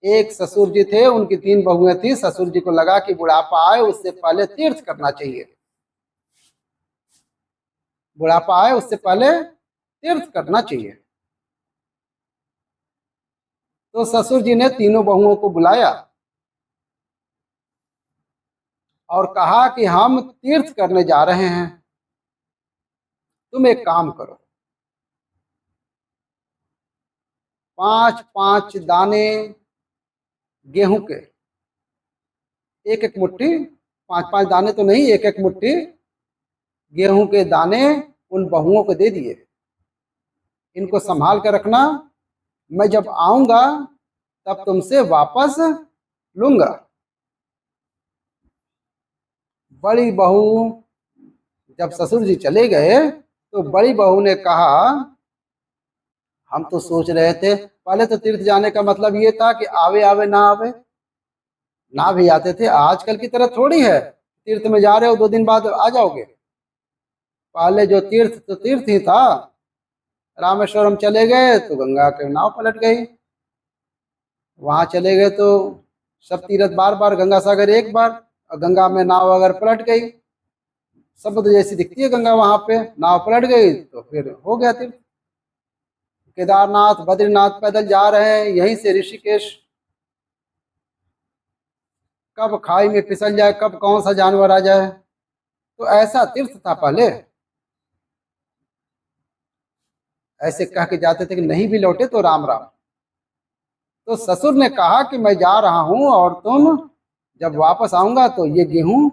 एक ससुर जी थे, उनकी 3 बहुएं थी। ससुर जी को लगा कि बुढ़ापा आए उससे पहले तीर्थ करना चाहिए, बुढ़ापा आए उससे पहले तीर्थ करना चाहिए। तो ससुर जी ने तीनों बहुओं को बुलाया और कहा कि हम तीर्थ करने जा रहे हैं, तुम एक काम करो, 5-5 दाने गेहूं के, एक एक मुट्ठी, 5-5 दाने तो नहीं, एक एक मुट्ठी गेहूं के दाने उन बहुओं को दे दिए, इनको संभाल कर रखना, मैं जब आऊंगा तब तुमसे वापस लूंगा। बड़ी बहू जब ससुर जी चले गए तो बड़ी बहू ने कहा, हम तो सोच रहे थे, पहले तो तीर्थ जाने का मतलब ये था कि आवे आवे ना आवे, ना भी आते थे। आजकल की तरह थोड़ी है तीर्थ में जा रहे हो 2 दिन बाद आ जाओगे। पहले जो तीर्थ तो तीर्थ ही था। रामेश्वरम चले गए तो गंगा के नाव पलट गई, वहां चले गए तो सब तीर्थ बार बार, गंगा सागर एक बार, और गंगा में नाव अगर पलट गई, समुद्र जैसी दिखती है गंगा, वहां पे नाव पलट गई तो फिर हो गया तीर्थ। केदारनाथ बद्रीनाथ पैदल जा रहे हैं यहीं से ऋषिकेश, कब खाई में फिसल जाए, कब कौन सा जानवर आ जाए, तो ऐसा तीर्थ था पहले। ऐसे कह के जाते थे कि नहीं भी लौटे तो राम राम। तो ससुर ने कहा कि मैं जा रहा हूं और तुम जब वापस आऊंगा तो ये गेहूं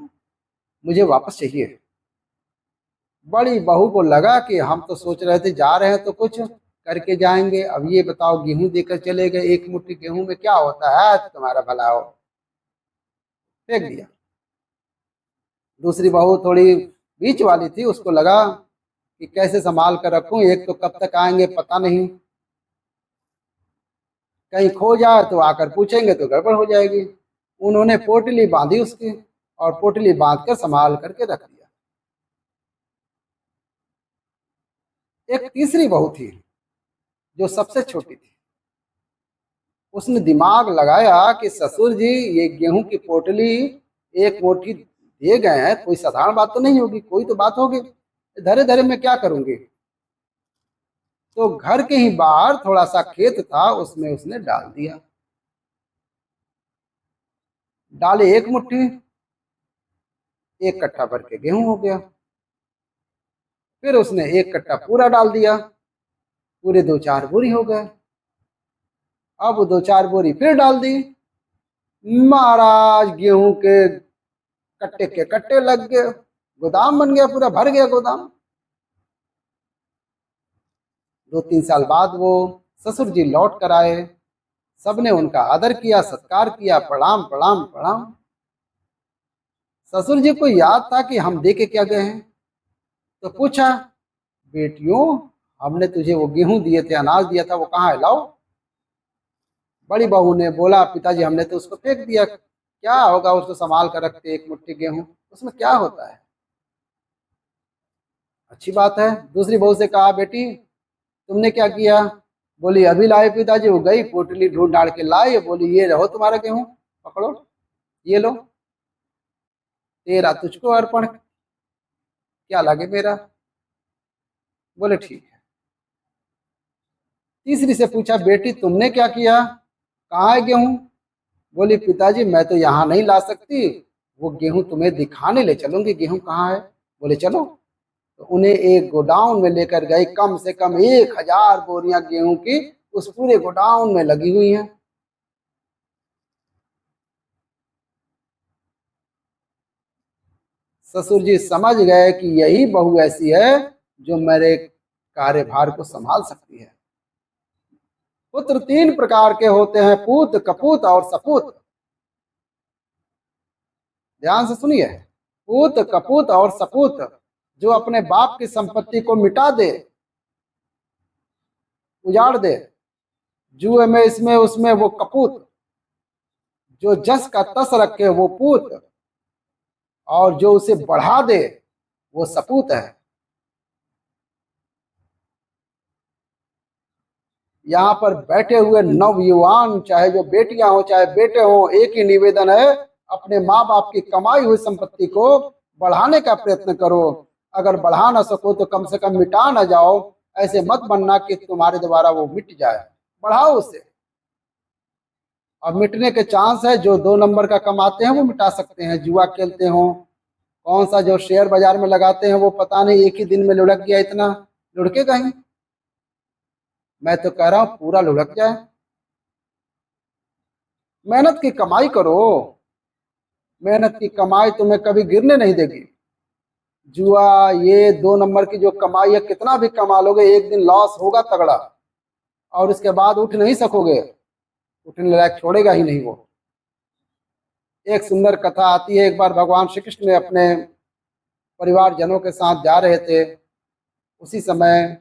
मुझे वापस चाहिए। बड़ी बहू को लगा कि हम तो सोच रहे थे जा रहे हैं तो कुछ करके जाएंगे, अब ये बताओ गेहूं देकर चले गए, एक मुट्ठी गेहूं में क्या होता है, तुम्हारा भला हो, फेंक दिया। दूसरी बहू थोड़ी बीच वाली थी, उसको लगा कि कैसे संभाल कर रखूं, एक तो कब तक आएंगे पता नहीं, कहीं खो जाए तो आकर पूछेंगे तो गड़बड़ हो जाएगी। उन्होंने पोटली बांधी उसकी, और पोटली बांध कर संभाल करके रख दिया। एक तीसरी बहू थी जो सबसे छोटी थी, उसने दिमाग लगाया कि ससुर जी ये गेहूं की पोटली एक मुट्ठी दे गए हैं, कोई साधारण बात तो नहीं होगी, कोई तो बात होगी, धरे धरे मैं क्या करूंगी। तो घर के ही बाहर थोड़ा सा खेत था, उसमें उसने डाल दिया। डाले एक मुट्ठी, 1 कट्टा भर के गेहूं हो गया। फिर उसने 1 कट्टा पूरा डाल दिया, पूरे 2-4 बोरी हो गए। अब 2-4 बोरी फिर डाल दी, महाराज गेहूं के कट्टे के कट्टे लग गए, गोदाम बन गया, पूरा भर गया गोदाम। 2-3 साल बाद वो ससुर जी लौट कर आए, सबने उनका आदर किया, सत्कार किया, प्रणाम प्रणाम प्रणाम। ससुर जी को याद था कि हम दे के क्या गए हैं, तो पूछा, बेटियों हमने तुझे वो गेहूं दिए थे, अनाज दिया था, वो कहाँ है, लाओ। बड़ी बहू ने बोला, पिताजी हमने तो उसको फेंक दिया, क्या होगा, उसको संभाल कर रखते, एक मुट्ठी गेहूं उसमें क्या होता है, अच्छी बात है। दूसरी बहू से कहा, बेटी तुमने क्या किया, बोली अभी लाए पिताजी, वो गई पोटली ढूंढ ढाड़ के लाए, बोली ये रहो तुम्हारा गेहूं, पकड़ो, ये लो, तेरा तुझको अर्पण, क्या लगे मेरा। बोले ठीक है। तीसरी से पूछा, बेटी तुमने क्या किया, कहाँ है गेहूं, बोली पिताजी मैं तो यहाँ नहीं ला सकती, वो गेहूं तुम्हें दिखाने ले चलूंगी, गेहूं कहाँ है। बोले चलो। तो उन्हें एक गोडाउन में लेकर गए, कम से कम 1000 बोरियां गेहूं की उस पूरे गोडाउन में लगी हुई हैं। ससुर जी समझ गए कि यही बहू ऐसी है जो मेरे कार्यभार को संभाल सकती है। पुत्र 3 प्रकार के होते हैं, पूत, कपूत और सपूत। ध्यान से सुनिए, पूत, कपूत और सपूत। जो अपने बाप की संपत्ति को मिटा दे, उजाड़ दे, जुए में इसमें उसमें, वो कपूत। जो जस का तस रखे वो पूत, और जो उसे बढ़ा दे वो सपूत है। यहाँ पर बैठे हुए नवयुवान, चाहे जो बेटियां हो चाहे बेटे हो, एक ही निवेदन है, अपने माँ बाप की कमाई हुई संपत्ति को बढ़ाने का प्रयत्न करो। अगर बढ़ा ना सको तो कम से कम मिटा ना जाओ। ऐसे मत बनना कि तुम्हारे द्वारा वो मिट जाए, बढ़ाओ उसे। और मिटने के चांस है, जो 2 नंबर का कमाते हैं वो मिटा सकते हैं, जुआ खेलते हो, कौन सा जो शेयर बाजार में लगाते हैं वो पता नहीं एक ही दिन में लुढ़क गया, इतना लुढ़केगा ही। मैं तो कह रहा हूं पूरा लुढ़क जाए। मेहनत की कमाई करो, मेहनत की कमाई तुम्हें कभी गिरने नहीं देगी। जुआ, ये 2 नंबर की जो कमाई है, कितना भी कमा लोगे, एक दिन लॉस होगा तगड़ा, और उसके बाद उठ नहीं सकोगे, उठने लायक छोड़ेगा ही नहीं वो। एक सुंदर कथा आती है, एक बार भगवान श्री कृष्ण ने अपने परिवारजनों के साथ जा रहे थे। उसी समय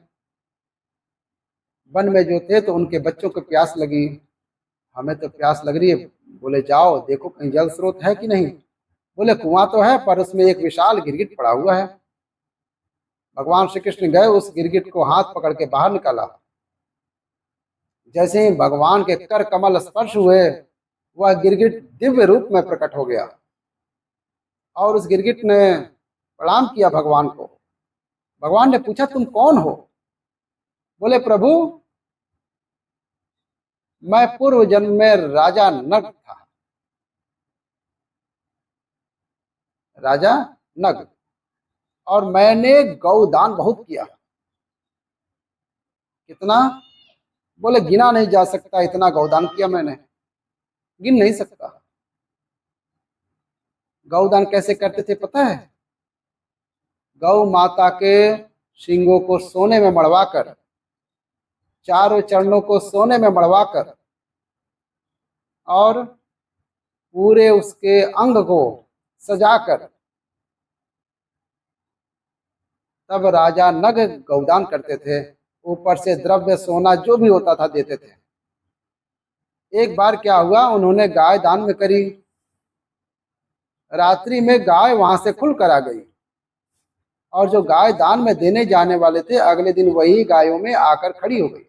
वन में जो थे तो उनके बच्चों को प्यास लगी। हमें तो प्यास लग रही है। बोले जाओ देखो कहीं जल स्रोत है कि नहीं। बोले कुआं तो है पर उसमें एक विशाल गिरगिट पड़ा हुआ है। भगवान श्री कृष्ण गए, उस गिरगिट को हाथ पकड़ के बाहर निकाला। जैसे ही भगवान के कर कमल स्पर्श हुए, वह गिरगिट दिव्य रूप में प्रकट हो गया, और उस गिरगिट ने प्रणाम किया भगवान को। भगवान ने पूछा तुम कौन हो। बोले प्रभु, मैं पूर्व जन्म में राजा नग था, राजा नग, और मैंने गौदान बहुत किया। कितना? बोले गिना नहीं जा सकता, इतना गौदान किया मैंने, गिन नहीं सकता। गौदान कैसे करते थे पता है? गौ माता के सींगों को सोने में मढ़वाकर, चारों चरणों को सोने में मढ़वाकर, और पूरे उसके अंग को सजाकर, तब राजा नग गौदान करते थे। ऊपर से द्रव्य सोना जो भी होता था देते थे। एक बार क्या हुआ, उन्होंने गाय दान में करी। रात्रि में गाय वहां से खुल कर आ गई, और जो गाय दान में देने जाने वाले थे, अगले दिन वही गायों में आकर खड़ी हो गई,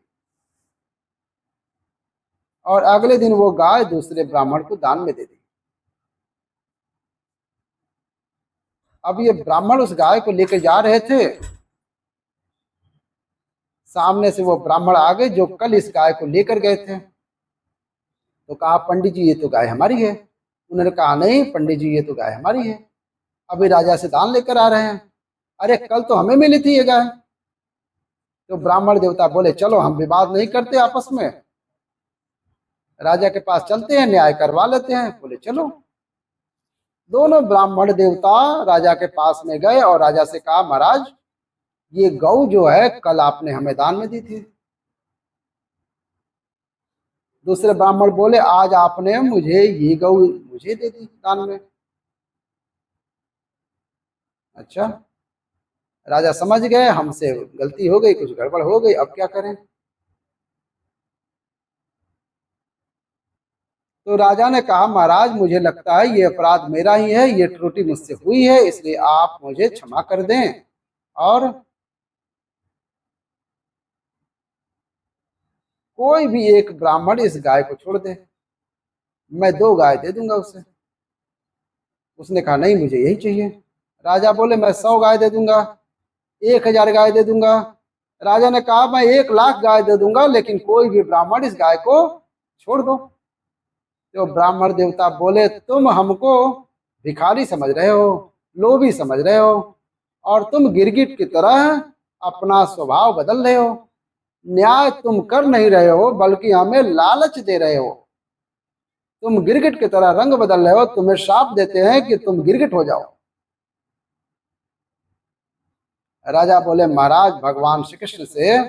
और अगले दिन वो गाय दूसरे ब्राह्मण को दान में दे दी। अब ये ब्राह्मण उस गाय को लेकर जा रहे थे, सामने से वो ब्राह्मण आ गए जो कल इस गाय को लेकर गए थे। तो कहा पंडित जी ये तो गाय हमारी है। उन्होंने कहा नहीं पंडित जी ये तो गाय हमारी है, अभी राजा से दान लेकर आ रहे हैं। अरे कल तो हमें मिली थी ये गाय। तो ब्राह्मण देवता बोले चलो हम विवाद नहीं करते आपस में, राजा के पास चलते हैं, न्याय करवा लेते हैं। बोले चलो। दोनों ब्राह्मण देवता राजा के पास में गए और राजा से कहा महाराज ये गौ जो है कल आपने हमें दान में दी थी। दूसरे ब्राह्मण बोले आज आपने मुझे ये गौ मुझे दे दी दान में। अच्छा, राजा समझ गए हमसे गलती हो गई, कुछ गड़बड़ हो गई, अब क्या करें। तो राजा ने कहा महाराज मुझे लगता है ये अपराध मेरा ही है, ये त्रुटि मुझसे हुई है, इसलिए आप मुझे क्षमा कर दें, और कोई भी एक ब्राह्मण इस गाय को छोड़ दे, मैं 2 गाय दे दूंगा उसे। उसने कहा नहीं मुझे यही चाहिए। राजा बोले मैं 100 गाय दे दूंगा, 1000 गाय दे दूंगा। राजा ने कहा मैं 1,00,000 गाय दे दूंगा, लेकिन कोई भी ब्राह्मण इस गाय को छोड़ दो। तो ब्राह्मण देवता बोले तुम हमको भिखारी समझ रहे हो, लोभी समझ रहे हो, और तुम गिरगिट की तरह अपना स्वभाव बदल रहे हो। न्याय तुम कर नहीं रहे हो बल्कि हमें लालच दे रहे हो। तुम गिरगिट की तरह रंग बदल रहे हो, तुम्हें शाप देते हैं कि तुम गिरगिट हो जाओ। राजा बोले महाराज भगवान श्री कृष्ण से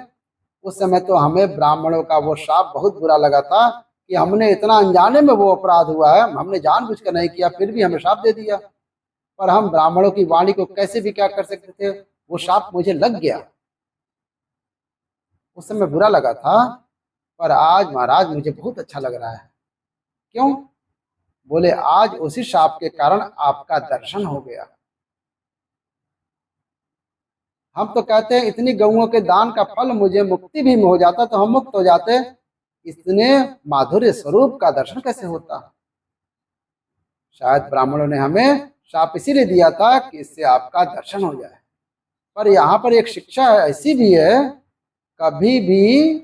उस समय तो हमें ब्राह्मणों का वो शाप बहुत बुरा लगा था कि हमने इतना अनजाने में वो अपराध हुआ है, हमने जानबूझकर नहीं किया, फिर भी हमें शाप दे दिया। पर हम ब्राह्मणों की वाणी को कैसे भी क्या कर सकते थे, वो शाप मुझे लग गया। उस समय बुरा लगा था, पर आज महाराज मुझे बहुत अच्छा लग रहा है। क्यों? बोले आज उसी शाप के कारण आपका दर्शन हो गया। हम तो कहते हैं इतनी गऊओं के दान का फल मुझे मुक्ति भी हो जाता तो हम मुक्त हो जाते, इतने माधुर्य स्वरूप का दर्शन कैसे होता। शायद ब्राह्मणों ने हमें शाप इसीलिए दिया था कि इससे आपका दर्शन हो जाए। पर यहाँ पर एक शिक्षा ऐसी भी है, कभी भी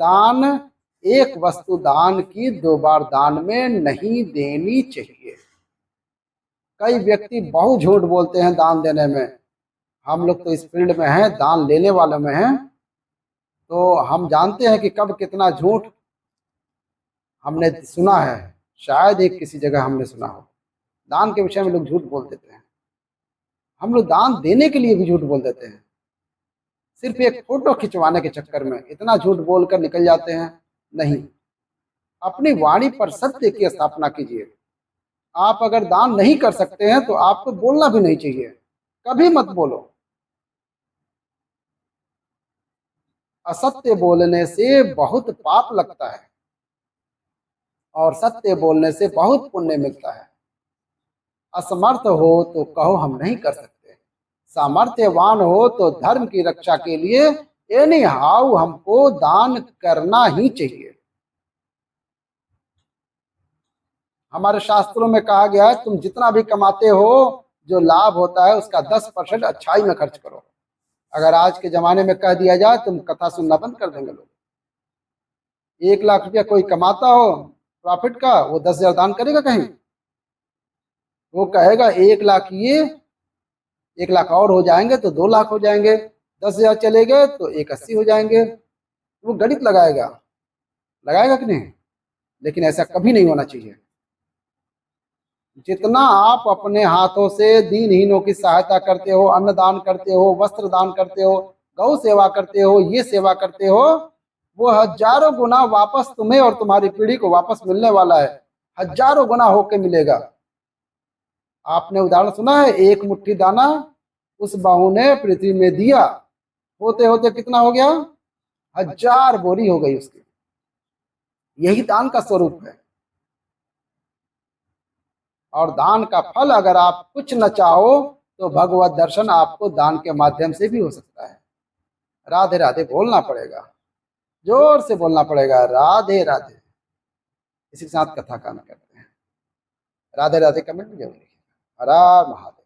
दान, एक वस्तु दान की 2 बार दान में नहीं देनी चाहिए। कई व्यक्ति बहुत झूठ बोलते हैं दान देने में। हम लोग तो इस फील्ड में हैं, दान लेने वालों में हैं, तो हम जानते हैं कि कब कितना झूठ हमने सुना है। शायद एक किसी जगह हमने सुना हो, दान के विषय में लोग झूठ बोल देते हैं। हम लोग दान देने के लिए भी झूठ बोल देते हैं, सिर्फ एक फोटो खिंचवाने के चक्कर में इतना झूठ बोलकर निकल जाते हैं। नहीं, अपनी वाणी पर सत्य की स्थापना कीजिए। आप अगर दान नहीं कर सकते हैं तो आपको बोलना भी नहीं चाहिए, कभी मत बोलो। असत्य बोलने से बहुत पाप लगता है और सत्य बोलने से बहुत पुण्य मिलता है। असमर्थ हो तो कहो हम नहीं कर सकते, सामर्थ्यवान हो तो धर्म की रक्षा के लिए एनी हाउ हमको दान करना ही चाहिए। हमारे शास्त्रों में कहा गया है तुम जितना भी कमाते हो, जो लाभ होता है उसका 10% अच्छाई में खर्च करो। अगर आज के जमाने में कह दिया जाए तुम कथा सुनना बंद कर देंगे लोग। 1 लाख रुपया कोई कमाता हो प्रॉफिट का, वो 10,000 दान करेगा कहीं? वो कहेगा 1 लाख ये, 1 लाख और हो जाएंगे तो 2 लाख हो जाएंगे, 10,000 चले गए तो 180 हो जाएंगे। वो गणित लगाएगा, लगाएगा कि नहीं? लेकिन ऐसा कभी नहीं होना चाहिए। जितना आप अपने हाथों से दीनहीनों की सहायता करते हो, अन्न दान करते हो, वस्त्र दान करते हो, गौ सेवा करते हो, ये सेवा करते हो, वो हजारों गुना वापस तुम्हें और तुम्हारी पीढ़ी को वापस मिलने वाला है, हजारों गुना होके मिलेगा। आपने उदाहरण सुना है, एक मुट्ठी दाना उस बहू ने पृथ्वी में दिया, होते होते कितना हो गया? 1000 बोरी हो गई उसकी। यही दान का स्वरूप है। और दान का फल अगर आप कुछ न चाहो तो भगवत दर्शन आपको दान के माध्यम से भी हो सकता है। राधे राधे बोलना पड़ेगा, जोर से बोलना पड़ेगा, राधे राधे। इसी के साथ कथा का करते हैं। राधे राधे कमेंट में जरूर लिखिएगा। हर हर महादेव।